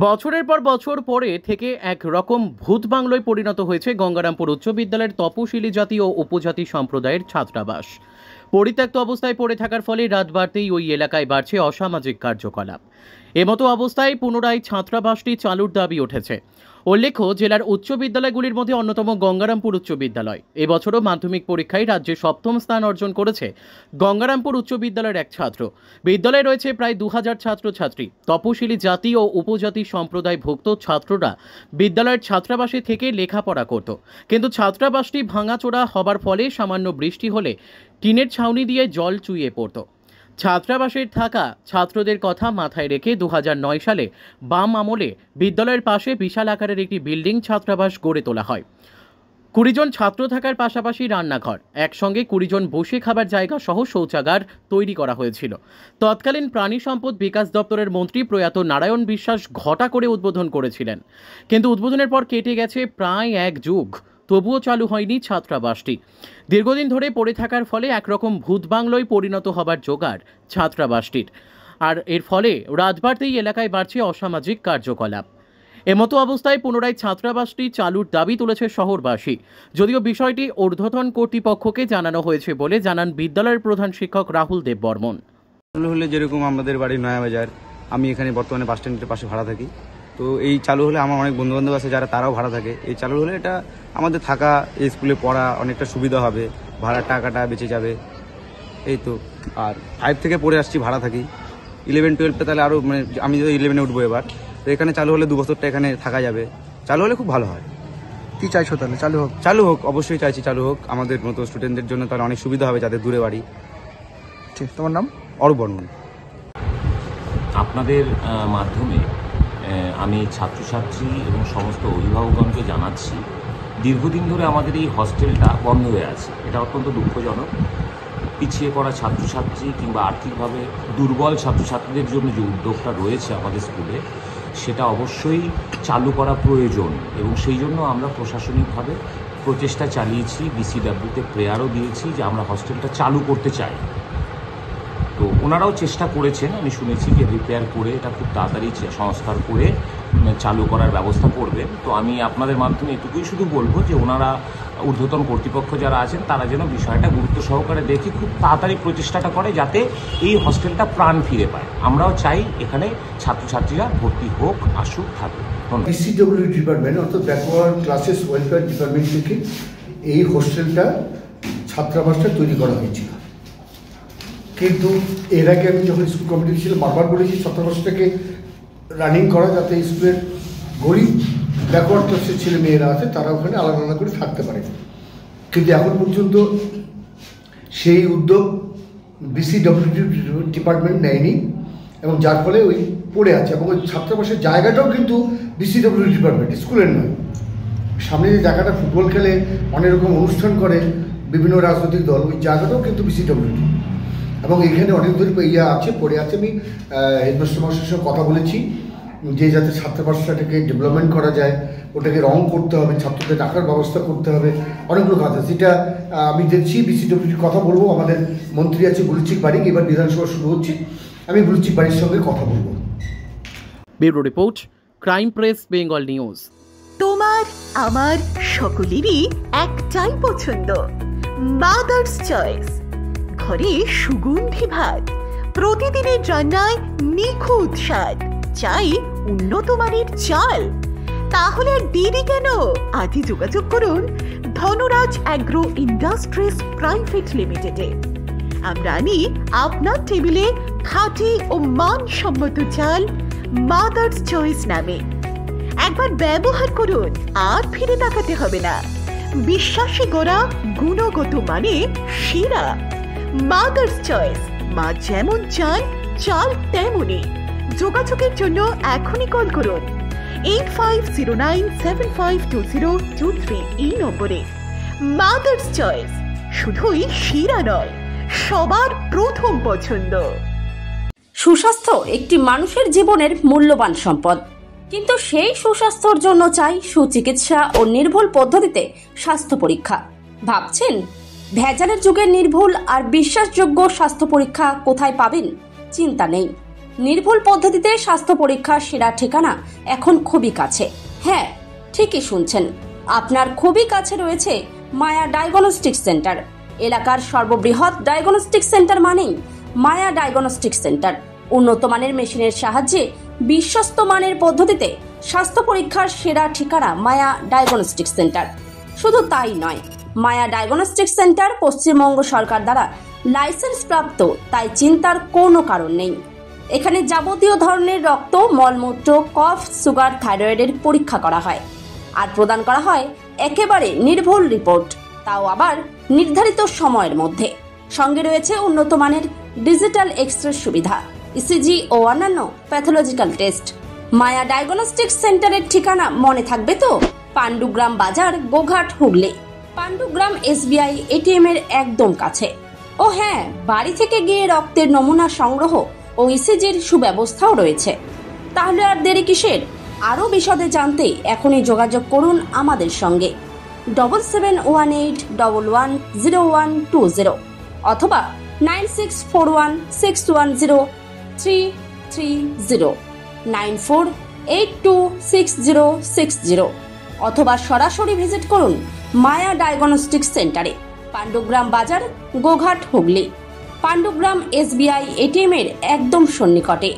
বছরের পর বছর পরে থেকে এক রকম ভূত বাংলোয় পরিণত হয়েছে গঙ্গারামপুর উচ্চ বিদ্যালয়ের তপশিলি জাতি ও উপজাতি সম্প্রদায়ের ছাত্রাবাস। পরিত্যক্ত অবস্থায় পড়ে থাকার ফলে রাত বাড়তেই ওই এলাকায় বাড়ছে অসামাজিক কার্যকলাপ। এমতো অবস্থায় পুনরায় ছাত্রাবাসটি চালুর দাবি উঠেছে। উল্লেখ্য, জেলার উচ্চ বিদ্যালয়গুলির মধ্যে অন্যতম গঙ্গারামপুর উচ্চ বিদ্যালয়। এবছরও মাধ্যমিক পরীক্ষায় রাজ্যে ৭ম স্থান অর্জন করেছে গঙ্গারামপুর উচ্চ বিদ্যালয়ের এক ছাত্র। বিদ্যালয়ে রয়েছে প্রায় ২০০০ ছাত্রছাত্রী। তপশিলি জাতি ও উপজাতি সম্প্রদায়ভুক্ত ছাত্ররা বিদ্যালয়ের ছাত্রাবাসে থেকে লেখাপড়া করত, কিন্তু ছাত্রাবাসটি ভাঙাচোরা হবার ফলে সামান্য বৃষ্টি হলে টিনের ছাউনি দিয়ে জল চুইয়ে পড়ত। ছাত্রাবাসে থাকা ছাত্রদের কথা মাথায় রেখে ২০০৯ সালে বাম আমলে বিদ্যালয়ের পাশে বিশাল আকারের একটি বিল্ডিং ছাত্রাবাস গড়ে তোলা হয়। ২০ জন ছাত্র থাকার পাশাপাশি রান্নাঘর, একসঙ্গে ২০ জন বসে খাবার জায়গা সহ শৌচাগার তৈরি করা হয়েছিল। তৎকালীন প্রাণী সম্পদ বিকাশ দপ্তরের মন্ত্রী প্রয়াত নারায়ণ বিশ্বাস ঘটা করে উদ্বোধন করেছিলেন, কিন্তু উদ্বোধনের পর কেটে গেছে প্রায় এক যুগ, তবুও চালু হয়নি ছাত্রাবাসটি। দীর্ঘদিন ধরে পড়ে থাকার ফলে একরকম ভূত বাংলোয় পরিণত হবার জোগাড় ছাত্রাবাসটির। আর এর ফলে রাত বাড়তেই এলাকায় বাড়ছে অসামাজিক কার্যকলাপ। এমতো অবস্থায় পুনরায় ছাত্রাবাসটি চালুর দাবি তুলেছে শহরবাসী। যদিও বিষয়টি ঊর্ধ্বতন কর্তৃপক্ষকে জানানো হয়েছে বলে জানান বিদ্যালয়ের প্রধান শিক্ষক রাহুল দেব বর্মন। হলে যেরকম আমাদের বাড়ি নয়াবাজার, আমি এখানে বর্তমানে বাস স্ট্যান্ডের পাশে ভাড়া থাকি। তো এই চালু হলে আমার অনেক বন্ধুবান্ধব আছে যারা তারাও ভাড়া থাকে। এই চালু হলে এটা আমাদের থাকা, এই স্কুলে পড়া অনেকটা সুবিধা হবে, ভাড়ার টাকাটা বেঁচে যাবে। এই তো। আর 5 থেকে পড়ে আসছি, ভাড়া থাকি। 11-12টা তাহলে আরও, মানে আমি যদি 11-এ উঠবো এবার, তো এখানে চালু হলে 2 বছরটা এখানে থাকা যাবে। চালু হলে খুব ভালো হয়। কি চাইছো তাহলে? চালু হোক, অবশ্যই চাইছি চালু হোক। আমাদের মতো স্টুডেন্টদের জন্য তাহলে অনেক সুবিধা হবে, যাদের দূরে বাড়ি। ঠিক। তোমার নাম? অরূপ বর্মন। আপনাদের মাধ্যমে আমি ছাত্রছাত্রী এবং সমস্ত অভিভাবকগণকে জানাচ্ছি, দীর্ঘদিন ধরে আমাদের এই হস্টেলটা বন্ধ হয়ে আছে। এটা অত্যন্ত দুঃখজনক। পিছিয়ে পড়া ছাত্রছাত্রী কিংবা আর্থিকভাবে দুর্বল ছাত্রছাত্রীদের জন্য যে উদ্যোগটা রয়েছে আমাদের স্কুলে, সেটা অবশ্যই চালু করা প্রয়োজন এবং সেই জন্য আমরা প্রশাসনিকভাবে প্রচেষ্টা চালিয়েছি। বিসিডাব্লিউতে প্রেয়ারও দিয়েছি যে আমরা হস্টেলটা চালু করতে চাই। তো ওনারাও চেষ্টা করেছেন, আমি শুনেছি যে রিপেয়ার করে এটা খুব তাড়াতাড়ি সংস্কার করে চালু করার ব্যবস্থা করবেন। তো আমি আপনাদের মাধ্যমে এটুকুই শুধু বলবো যে ওনারা, ঊর্ধ্বতন কর্তৃপক্ষ যারা আছেন, তারা যেন বিষয়টা গুরুত্ব সহকারে দেখে খুব তাড়াতাড়ি প্রচেষ্টাটা করে, যাতে এই হস্টেলটা প্রাণ ফিরে পায়। আমরাও চাই এখানে ছাত্রছাত্রীরা ভর্তি হোক, আসুক, থাকুক। বিসিডব্লিউ ডিপার্টমেন্ট, অর্থাৎ ব্যাকওয়ার্ড ক্লাসেস ওয়েলফেয়ার ডিপার্টমেন্ট থেকে এই হোস্টেলটা, ছাত্রাবাসটা তৈরি করা হয়েছিল। কিন্তু এর আগে আমি যখন স্কুল কমিটি ছিল, বারবার বলেছি ছাত্রাবাসটাকে রানিং করা, যাতে স্কুলের গরিব ব্যাকওয়ার্ড ক্লাসের ছেলে মেয়েরা আছে তারা ওখানে আলাদা আলাদা করে থাকতে পারে। কিন্তু এখন পর্যন্ত সেই উদ্যোগ বিসিডব্লিউ ডিপার্টমেন্ট নেয়নি, এবং যার ফলে ওই পড়ে আছে। এবং ওই ছাত্রাবাসের জায়গাটাও কিন্তু বিসিডব্লিউ ডিপার্টমেন্ট, স্কুলের নয়। সামনে যে জায়গাটা ফুটবল খেলে, অনেক রকম অনুষ্ঠান করে বিভিন্ন রাজনৈতিক দল, ওই জায়গাটাও কিন্তু বিসিডব্লিউ। এবং এখানে অনেক ধরে আছে, পড়ে আছে। আমি হেডমাস্টার মহাশয়ের সঙ্গে কথা বলেছি যে যাতে ছাত্রাবাসটাকে ডেভেলপমেন্ট করা যায়, ওটাকে রং করতে হবে, ছাত্রদের রাখার ব্যবস্থা করতে হবে, অনেকগুলো কাজ আছে। যেটা আমি দেখছি বিসিডব্লিউর কথা বলবো। আমাদের মন্ত্রী আছে গুলচিক বাড়ি, এবার বিধানসভা শুরু হচ্ছে, আমি গুলচিক বাড়ির সঙ্গে কথা বলবো। Bureau report, crime press, Bengal news. তোমার আমার সকলেরই একটাই পছন্দ, মাদার্স চয়েস। ঘরে সুগন্ধি ভাত, প্রতিদিনের রান্নায় নিখুঁত স্বাদ, চাই উন্নত মানের চাল। তাহলে আর দেরি কেন? আজই যোগাযোগ করুন ধনরাজ অ্যাগ্রো ইন্ডাস্ট্রিজ প্রাইভেট লিমিটেডে। আমরা আনি আপনার টেবিলে খাঁটি ও মানসম্মত চাল মাদার্স চয়েস নামে। একবার ব্যবহার করুন, আর ফিরে তাকাতে হবে না। বিশ্বাসী গোড়া, গুণগত মানে সেরা। মাদার্স চয়েস, মা যেমন চান, চাল তেমনই। যোগাযোগের জন্য এখনই কল করুন 8509752023 এই নম্বরে। মাদার্স চয়েস শুধুই সেরা নয়, সবার প্রথম পছন্দ। সুস্বাস্থ্য একটি মানুষের জীবনের মূল্যবান সম্পদ, কিন্তু সেই সুস্বাস্থ্যের জন্য চাই সুচিকিৎসা ও নির্ভুল পদ্ধতিতে স্বাস্থ্য পরীক্ষা। ভাবছেন ভেজালের যুগের নির্ভুল আর বিশ্বাসযোগ্য স্বাস্থ্য পরীক্ষা কোথায় পাবেন? চিন্তা নেই, নির্ভুল পদ্ধতিতে স্বাস্থ্য পরীক্ষার সেরা ঠিকানা এখন খুবই কাছে। হ্যাঁ, ঠিকই শুনছেন, আপনার খুবই কাছে রয়েছে মায়া ডায়াগনস্টিক সেন্টার। এলাকার সর্ববৃহৎ ডায়াগনস্টিক সেন্টার মানেই মায়া ডায়াগনস্টিক সেন্টার। উন্নত মানের মেশিনের সাহায্যে বিশ্বস্ত মানের পদ্ধতিতে স্বাস্থ্য পরীক্ষার সেরা ঠিকানা মায়া ডায়াগনস্টিক সেন্টার। শুধু তাই নয়, মায়া ডায়াগনস্টিক সেন্টার পশ্চিমবঙ্গ সরকার দ্বারা লাইসেন্স প্রাপ্ত, তাই চিন্তার কোনো কারণ নেই। এখানে যাবতীয় ধরনের রক্ত, মলমূত্র, কফ, সুগার, থাইরয়েডের পরীক্ষা করা হয় আর প্রদান করা হয় একেবারে নির্ভুল রিপোর্ট, তাও আবার নির্ধারিত সময়ের মধ্যে। সঙ্গে রয়েছে উন্নত মানের ডিজিটাল এক্স-রে সুবিধা, ইসিজি ও অন্যান্য প্যাথোলজিক্যাল টেস্ট। মায়া ডায়াগনস্টিক সেন্টারের ঠিকানা মনে থাকবে তো? পাণ্ডুগ্রাম বাজার, গোঘাট, হুগলি। পাণ্ডুগ্রাম SBI ATM এর একদম কাছে। ও হ্যাঁ, বাড়ি থেকে গিয়ে রক্তের নমুনা সংগ্রহ ও ইসিজির সুব্যবস্থাও রয়েছে। তাহলে আর দেরি কিসের? আরও বিশদে জানতে এখনই যোগাযোগ করুন আমাদের সঙ্গে 7718110120 অথবা 9641610330, 94826060 অথবা সরাসরি ভিজিট করুন মায়া ডায়াগনস্টিক সেন্টারে, পাণ্ডুগ্রাম বাজার, গোঘাট, হুগলি। পাণ্ডুগ্রাম SBI ATM এর একদম সন্নিকটে।